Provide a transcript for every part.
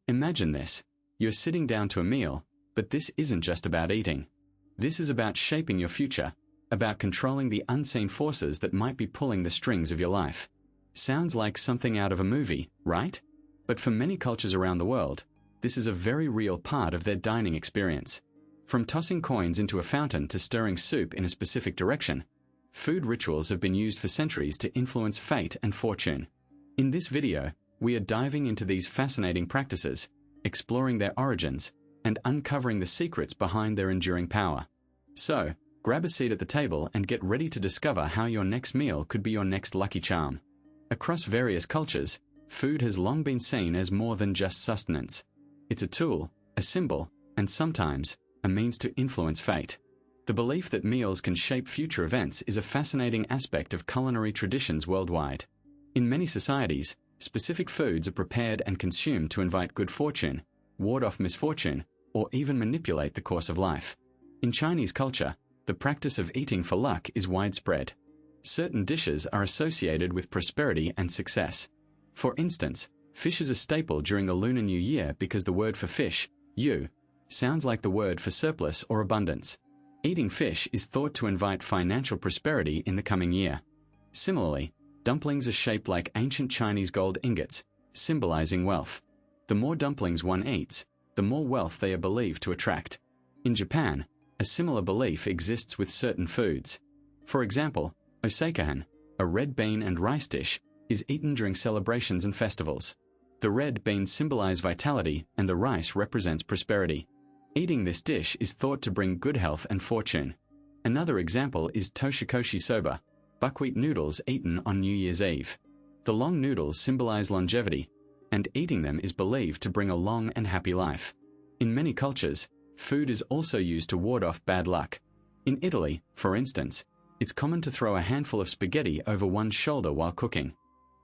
Imagine this. You're sitting down to a meal, but this isn't just about eating. This is about shaping your future, about controlling the unseen forces that might be pulling the strings of your life. Sounds like something out of a movie, right? But for many cultures around the world, this is a very real part of their dining experience. From tossing coins into a fountain to stirring soup in a specific direction, food rituals have been used for centuries to influence fate and fortune. In this video, we are diving into these fascinating practices, exploring their origins, and uncovering the secrets behind their enduring power. So, grab a seat at the table and get ready to discover how your next meal could be your next lucky charm. Across various cultures, food has long been seen as more than just sustenance. It's a tool, a symbol, and sometimes, a means to influence fate. The belief that meals can shape future events is a fascinating aspect of culinary traditions worldwide. In many societies, specific foods are prepared and consumed to invite good fortune, ward off misfortune, or even manipulate the course of life. In Chinese culture, the practice of eating for luck is widespread. Certain dishes are associated with prosperity and success. For instance, fish is a staple during the Lunar New Year because the word for fish, yu, sounds like the word for surplus or abundance. Eating fish is thought to invite financial prosperity in the coming year. Similarly, dumplings are shaped like ancient Chinese gold ingots, symbolizing wealth. The more dumplings one eats, the more wealth they are believed to attract. In Japan, a similar belief exists with certain foods. For example, osekahan, a red bean and rice dish, is eaten during celebrations and festivals. The red beans symbolize vitality and the rice represents prosperity. Eating this dish is thought to bring good health and fortune. Another example is toshikoshi soba, buckwheat noodles eaten on New Year's Eve. The long noodles symbolize longevity, and eating them is believed to bring a long and happy life. In many cultures, food is also used to ward off bad luck. In Italy, for instance, it's common to throw a handful of spaghetti over one's shoulder while cooking.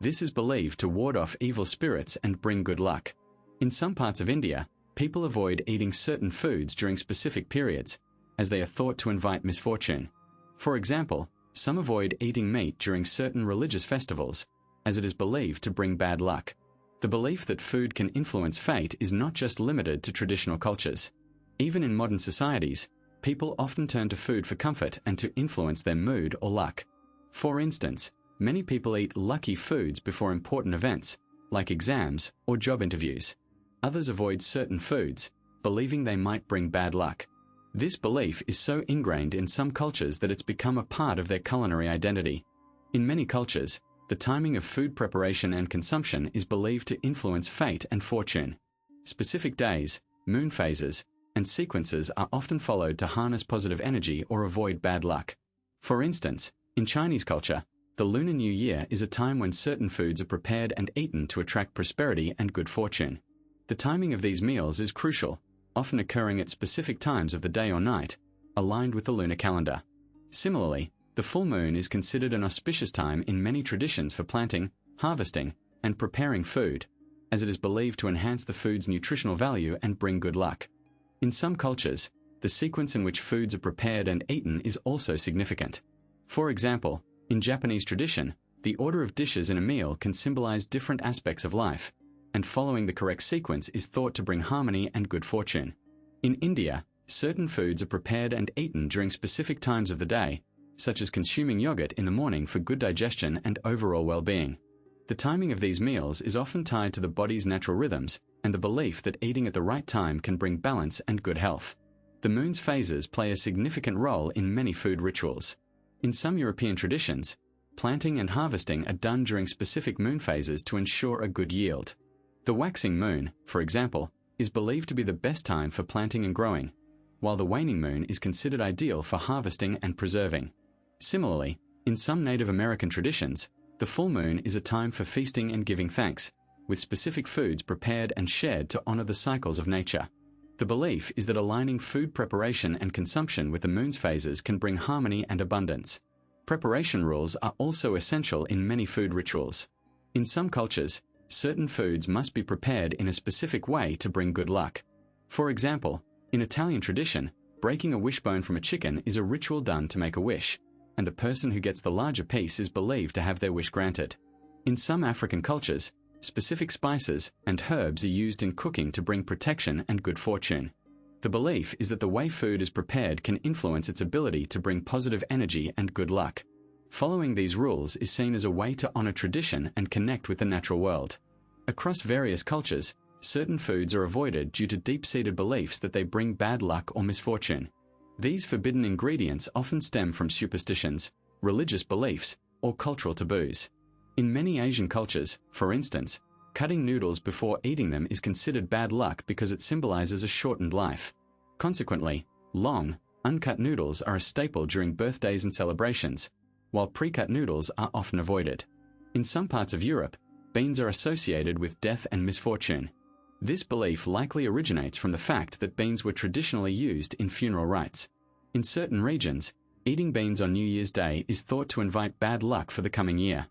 This is believed to ward off evil spirits and bring good luck. In some parts of India, people avoid eating certain foods during specific periods, as they are thought to invite misfortune. For example, some avoid eating meat during certain religious festivals, as it is believed to bring bad luck. The belief that food can influence fate is not just limited to traditional cultures. Even in modern societies, people often turn to food for comfort and to influence their mood or luck. For instance, many people eat lucky foods before important events, like exams or job interviews. Others avoid certain foods, believing they might bring bad luck. This belief is so ingrained in some cultures that it's become a part of their culinary identity. In many cultures, the timing of food preparation and consumption is believed to influence fate and fortune. Specific days, moon phases, and sequences are often followed to harness positive energy or avoid bad luck. For instance, in Chinese culture, the Lunar New Year is a time when certain foods are prepared and eaten to attract prosperity and good fortune. The timing of these meals is crucial, often occurring at specific times of the day or night, aligned with the lunar calendar. Similarly, the full moon is considered an auspicious time in many traditions for planting, harvesting, and preparing food, as it is believed to enhance the food's nutritional value and bring good luck. In some cultures, the sequence in which foods are prepared and eaten is also significant. For example, in Japanese tradition, the order of dishes in a meal can symbolize different aspects of life, and following the correct sequence is thought to bring harmony and good fortune. In India, certain foods are prepared and eaten during specific times of the day, such as consuming yogurt in the morning for good digestion and overall well-being. The timing of these meals is often tied to the body's natural rhythms and the belief that eating at the right time can bring balance and good health. The moon's phases play a significant role in many food rituals. In some European traditions, planting and harvesting are done during specific moon phases to ensure a good yield. The waxing moon, for example, is believed to be the best time for planting and growing, while the waning moon is considered ideal for harvesting and preserving. Similarly, in some Native American traditions, the full moon is a time for feasting and giving thanks, with specific foods prepared and shared to honor the cycles of nature. The belief is that aligning food preparation and consumption with the moon's phases can bring harmony and abundance. Preparation rules are also essential in many food rituals. In some cultures, certain foods must be prepared in a specific way to bring good luck. For example, in Italian tradition, breaking a wishbone from a chicken is a ritual done to make a wish, and the person who gets the larger piece is believed to have their wish granted. In some African cultures, specific spices, and herbs are used in cooking to bring protection and good fortune. The belief is that the way food is prepared can influence its ability to bring positive energy and good luck. Following these rules is seen as a way to honor tradition and connect with the natural world. Across various cultures, certain foods are avoided due to deep-seated beliefs that they bring bad luck or misfortune. These forbidden ingredients often stem from superstitions, religious beliefs, or cultural taboos. In many Asian cultures, for instance, cutting noodles before eating them is considered bad luck because it symbolizes a shortened life. Consequently, long, uncut noodles are a staple during birthdays and celebrations, while pre-cut noodles are often avoided. In some parts of Europe, beans are associated with death and misfortune. This belief likely originates from the fact that beans were traditionally used in funeral rites. In certain regions, eating beans on New Year's Day is thought to invite bad luck for the coming year.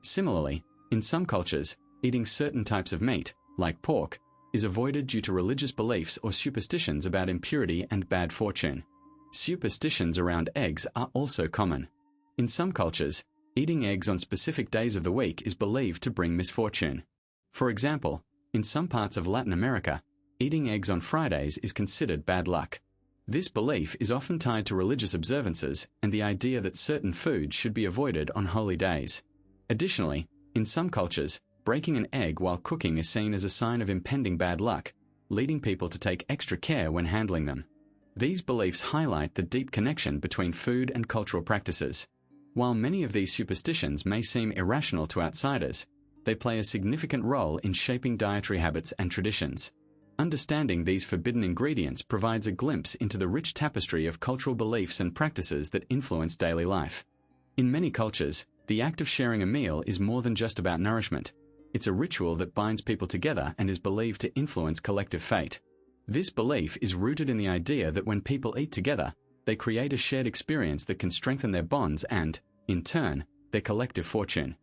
Similarly, in some cultures, eating certain types of meat, like pork, is avoided due to religious beliefs or superstitions about impurity and bad fortune. Superstitions around eggs are also common. In some cultures, eating eggs on specific days of the week is believed to bring misfortune. For example, in some parts of Latin America, eating eggs on Fridays is considered bad luck. This belief is often tied to religious observances and the idea that certain foods should be avoided on holy days. Additionally, in some cultures, breaking an egg while cooking is seen as a sign of impending bad luck, leading people to take extra care when handling them. These beliefs highlight the deep connection between food and cultural practices. While many of these superstitions may seem irrational to outsiders, they play a significant role in shaping dietary habits and traditions. Understanding these forbidden ingredients provides a glimpse into the rich tapestry of cultural beliefs and practices that influence daily life. In many cultures, the act of sharing a meal is more than just about nourishment. It's a ritual that binds people together and is believed to influence collective fate. This belief is rooted in the idea that when people eat together, they create a shared experience that can strengthen their bonds and, in turn, their collective fortune.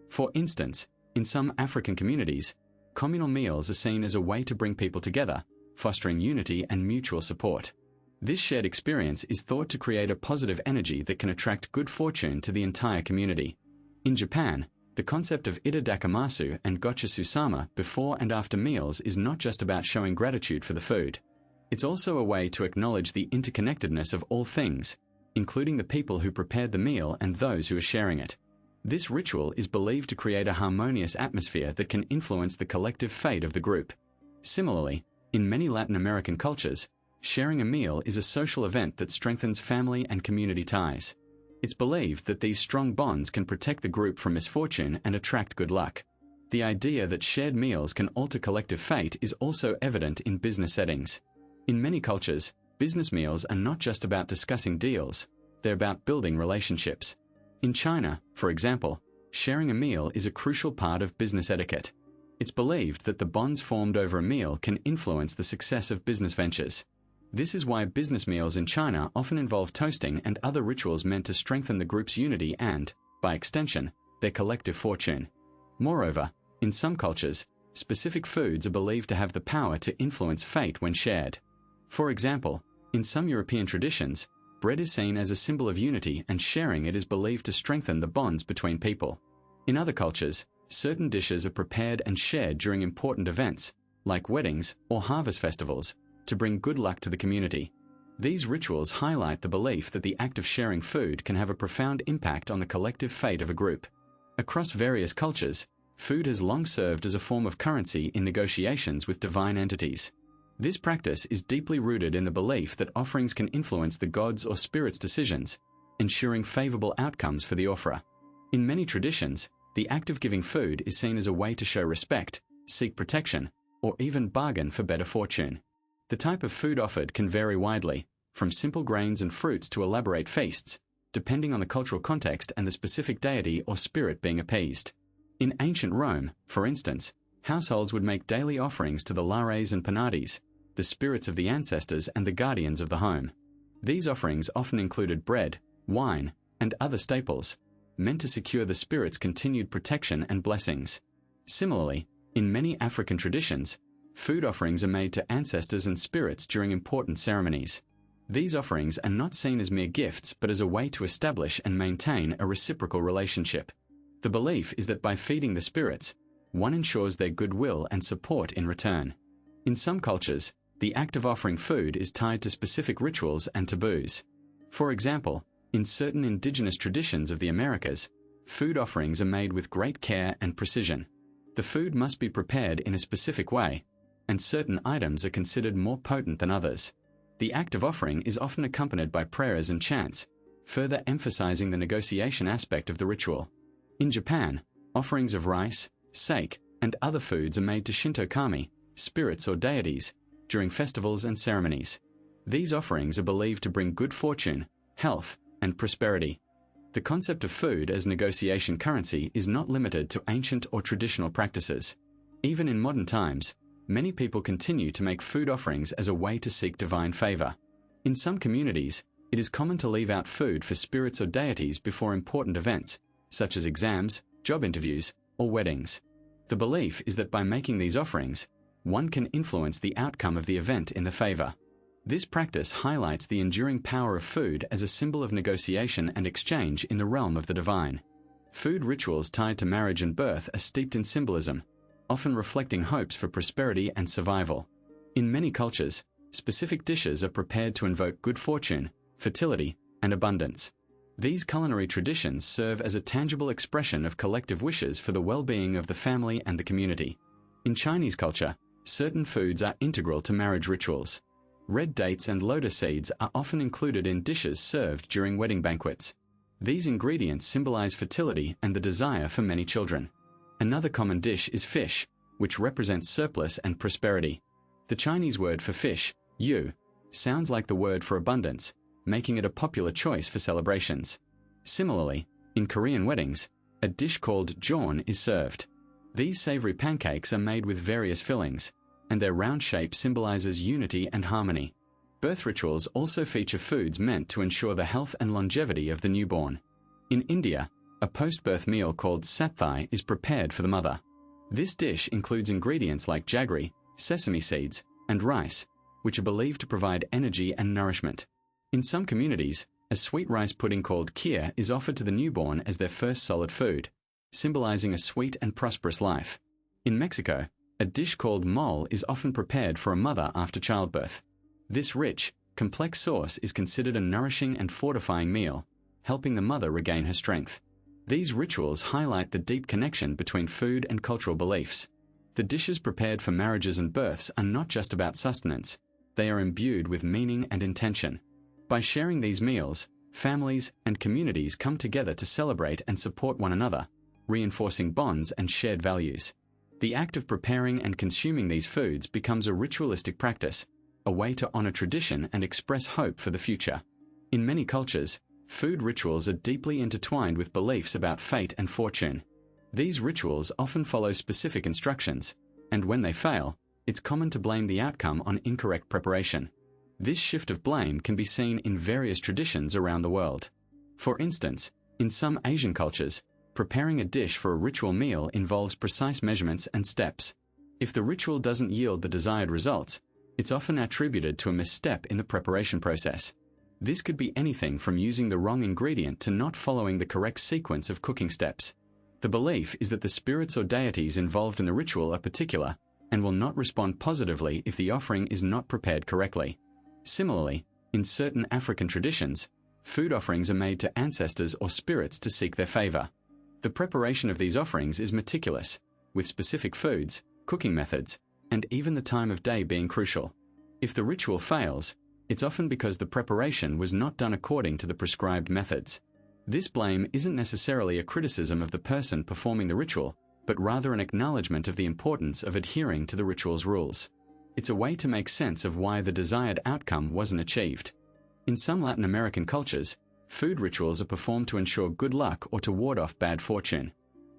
For instance, in some African communities, communal meals are seen as a way to bring people together, fostering unity and mutual support. This shared experience is thought to create a positive energy that can attract good fortune to the entire community. In Japan, the concept of ita dakamasu and gocha susama before and after meals is not just about showing gratitude for the food. It's also a way to acknowledge the interconnectedness of all things, including the people who prepared the meal and those who are sharing it. This ritual is believed to create a harmonious atmosphere that can influence the collective fate of the group. Similarly, in many Latin American cultures, sharing a meal is a social event that strengthens family and community ties. It's believed that these strong bonds can protect the group from misfortune and attract good luck. The idea that shared meals can alter collective fate is also evident in business settings. In many cultures, business meals are not just about discussing deals, they're about building relationships. In China, for example, sharing a meal is a crucial part of business etiquette. It's believed that the bonds formed over a meal can influence the success of business ventures. This is why business meals in China often involve toasting and other rituals meant to strengthen the group's unity and, by extension, their collective fortune. Moreover, in some cultures, specific foods are believed to have the power to influence fate when shared. For example, in some European traditions, bread is seen as a symbol of unity and sharing it is believed to strengthen the bonds between people. In other cultures, certain dishes are prepared and shared during important events, like weddings or harvest festivals, to bring good luck to the community. These rituals highlight the belief that the act of sharing food can have a profound impact on the collective fate of a group. Across various cultures, food has long served as a form of currency in negotiations with divine entities. This practice is deeply rooted in the belief that offerings can influence the gods' or spirits' decisions, ensuring favorable outcomes for the offerer. In many traditions, the act of giving food is seen as a way to show respect, seek protection, or even bargain for better fortune. The type of food offered can vary widely, from simple grains and fruits to elaborate feasts, depending on the cultural context and the specific deity or spirit being appeased. In ancient Rome, for instance, households would make daily offerings to the lares and penates, the spirits of the ancestors and the guardians of the home. These offerings often included bread, wine, and other staples, meant to secure the spirit's continued protection and blessings. Similarly, in many African traditions, food offerings are made to ancestors and spirits during important ceremonies. These offerings are not seen as mere gifts but as a way to establish and maintain a reciprocal relationship. The belief is that by feeding the spirits, one ensures their goodwill and support in return. In some cultures, the act of offering food is tied to specific rituals and taboos. For example, in certain indigenous traditions of the Americas, food offerings are made with great care and precision. The food must be prepared in a specific way, and certain items are considered more potent than others. The act of offering is often accompanied by prayers and chants, further emphasizing the negotiation aspect of the ritual. In Japan, offerings of rice, sake, and other foods are made to Shinto kami, spirits or deities, during festivals and ceremonies. These offerings are believed to bring good fortune, health, and prosperity. The concept of food as negotiation currency is not limited to ancient or traditional practices. Even in modern times, many people continue to make food offerings as a way to seek divine favor. In some communities, it is common to leave out food for spirits or deities before important events, such as exams, job interviews, or weddings. The belief is that by making these offerings, one can influence the outcome of the event in the favor. This practice highlights the enduring power of food as a symbol of negotiation and exchange in the realm of the divine. Food rituals tied to marriage and birth are steeped in symbolism, often reflecting hopes for prosperity and survival. In many cultures, specific dishes are prepared to invoke good fortune, fertility, and abundance. These culinary traditions serve as a tangible expression of collective wishes for the well-being of the family and the community. In Chinese culture, certain foods are integral to marriage rituals. Red dates and lotus seeds are often included in dishes served during wedding banquets. These ingredients symbolize fertility and the desire for many children. Another common dish is fish, which represents surplus and prosperity. The Chinese word for fish, yu, sounds like the word for abundance, making it a popular choice for celebrations. Similarly, in Korean weddings, a dish called jeon is served. These savory pancakes are made with various fillings, and their round shape symbolizes unity and harmony. Birth rituals also feature foods meant to ensure the health and longevity of the newborn. In India, a post-birth meal called sathai is prepared for the mother. This dish includes ingredients like jaggery, sesame seeds, and rice, which are believed to provide energy and nourishment. In some communities, a sweet rice pudding called kheer is offered to the newborn as their first solid food, symbolizing a sweet and prosperous life. In Mexico, a dish called mole is often prepared for a mother after childbirth. This rich, complex sauce is considered a nourishing and fortifying meal, helping the mother regain her strength. These rituals highlight the deep connection between food and cultural beliefs. The dishes prepared for marriages and births are not just about sustenance, they are imbued with meaning and intention. By sharing these meals, families and communities come together to celebrate and support one another, reinforcing bonds and shared values. The act of preparing and consuming these foods becomes a ritualistic practice, a way to honor tradition and express hope for the future. In many cultures, food rituals are deeply intertwined with beliefs about fate and fortune. These rituals often follow specific instructions, and when they fail, it's common to blame the outcome on incorrect preparation. This shift of blame can be seen in various traditions around the world. For instance, in some Asian cultures, preparing a dish for a ritual meal involves precise measurements and steps. If the ritual doesn't yield the desired results, it's often attributed to a misstep in the preparation process. This could be anything from using the wrong ingredient to not following the correct sequence of cooking steps. The belief is that the spirits or deities involved in the ritual are particular and will not respond positively if the offering is not prepared correctly. Similarly, in certain African traditions, food offerings are made to ancestors or spirits to seek their favor. The preparation of these offerings is meticulous, with specific foods, cooking methods, and even the time of day being crucial. If the ritual fails, it's often because the preparation was not done according to the prescribed methods. This blame isn't necessarily a criticism of the person performing the ritual, but rather an acknowledgement of the importance of adhering to the ritual's rules. It's a way to make sense of why the desired outcome wasn't achieved. In some Latin American cultures, food rituals are performed to ensure good luck or to ward off bad fortune.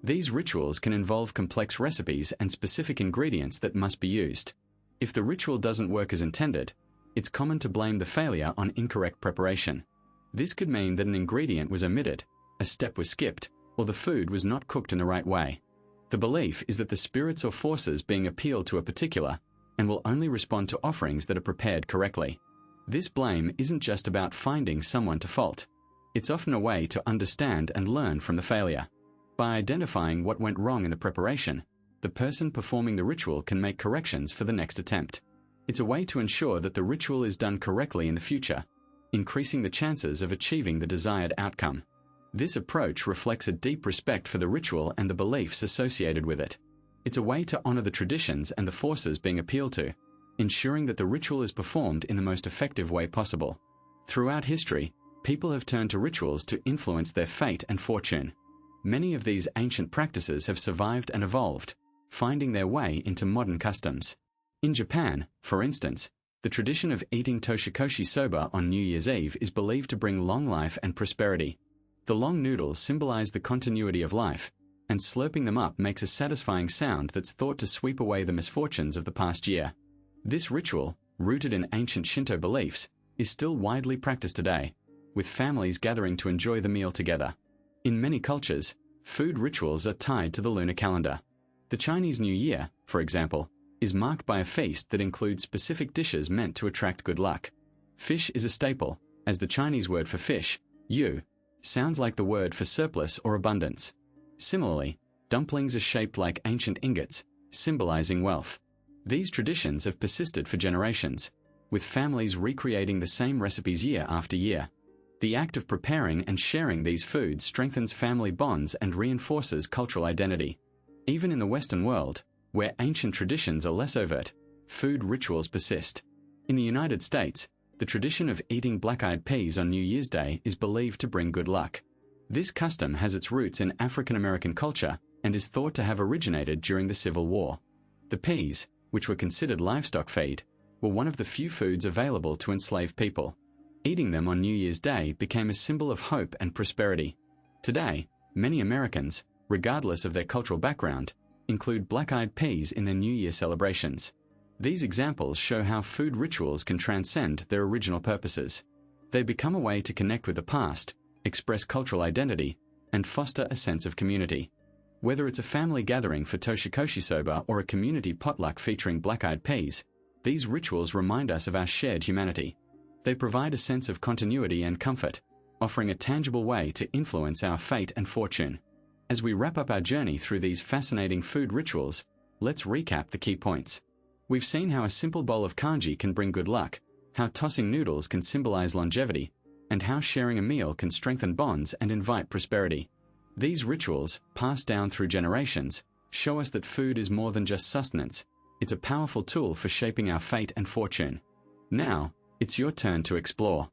These rituals can involve complex recipes and specific ingredients that must be used. If the ritual doesn't work as intended, it's common to blame the failure on incorrect preparation. This could mean that an ingredient was omitted, a step was skipped, or the food was not cooked in the right way. The belief is that the spirits or forces being appealed to are particular and will only respond to offerings that are prepared correctly. This blame isn't just about finding someone to fault. It's often a way to understand and learn from the failure. By identifying what went wrong in the preparation, the the person performing the ritual can make corrections for the next attempt. It's a way to ensure that the ritual is done correctly in the future, increasing the chances of achieving the desired outcome. This approach reflects a deep respect for the ritual and the beliefs associated with it. It's a way to honor the traditions and the forces being appealed to, ensuring that the ritual is performed in the most effective way possible. Throughout history, people have turned to rituals to influence their fate and fortune. Many of these ancient practices have survived and evolved, finding their way into modern customs. In Japan, for instance, the tradition of eating toshikoshi soba on New Year's Eve is believed to bring long life and prosperity. The long noodles symbolize the continuity of life, and slurping them up makes a satisfying sound that's thought to sweep away the misfortunes of the past year. This ritual, rooted in ancient Shinto beliefs, is still widely practiced today, with families gathering to enjoy the meal together. In many cultures, food rituals are tied to the lunar calendar. The Chinese New Year, for example, is marked by a feast that includes specific dishes meant to attract good luck. Fish is a staple, as the Chinese word for fish, yu, sounds like the word for surplus or abundance. Similarly, dumplings are shaped like ancient ingots, symbolizing wealth. These traditions have persisted for generations, with families recreating the same recipes year after year. The act of preparing and sharing these foods strengthens family bonds and reinforces cultural identity. Even in the Western world, where ancient traditions are less overt, food rituals persist. In the United States, the tradition of eating black-eyed peas on New Year's Day is believed to bring good luck. This custom has its roots in African American culture and is thought to have originated during the Civil War. The peas, which were considered livestock feed, were one of the few foods available to enslaved people. Eating them on New Year's Day became a symbol of hope and prosperity. Today, many Americans, regardless of their cultural background, include black-eyed peas in their New Year celebrations. These examples show how food rituals can transcend their original purposes. They become a way to connect with the past, express cultural identity, and foster a sense of community. Whether it's a family gathering for toshikoshi soba or a community potluck featuring black-eyed peas, these rituals remind us of our shared humanity. They provide a sense of continuity and comfort, offering a tangible way to influence our fate and fortune. As we wrap up our journey through these fascinating food rituals, let's recap the key points. We've seen how a simple bowl of kanji can bring good luck, how tossing noodles can symbolize longevity, and how sharing a meal can strengthen bonds and invite prosperity. These rituals, passed down through generations, show us that food is more than just sustenance. It's a powerful tool for shaping our fate and fortune. Now, it's your turn to explore.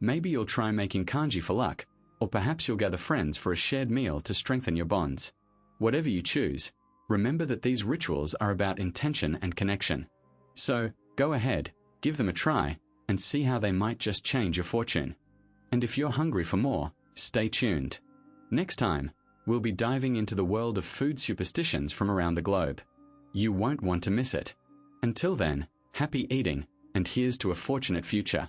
Maybe you'll try making kanji for luck, or perhaps you'll gather friends for a shared meal to strengthen your bonds. Whatever you choose, remember that these rituals are about intention and connection. So, go ahead, give them a try, and see how they might just change your fortune. And if you're hungry for more, stay tuned. Next time, we'll be diving into the world of food superstitions from around the globe. You won't want to miss it. Until then, happy eating, and here's to a fortunate future.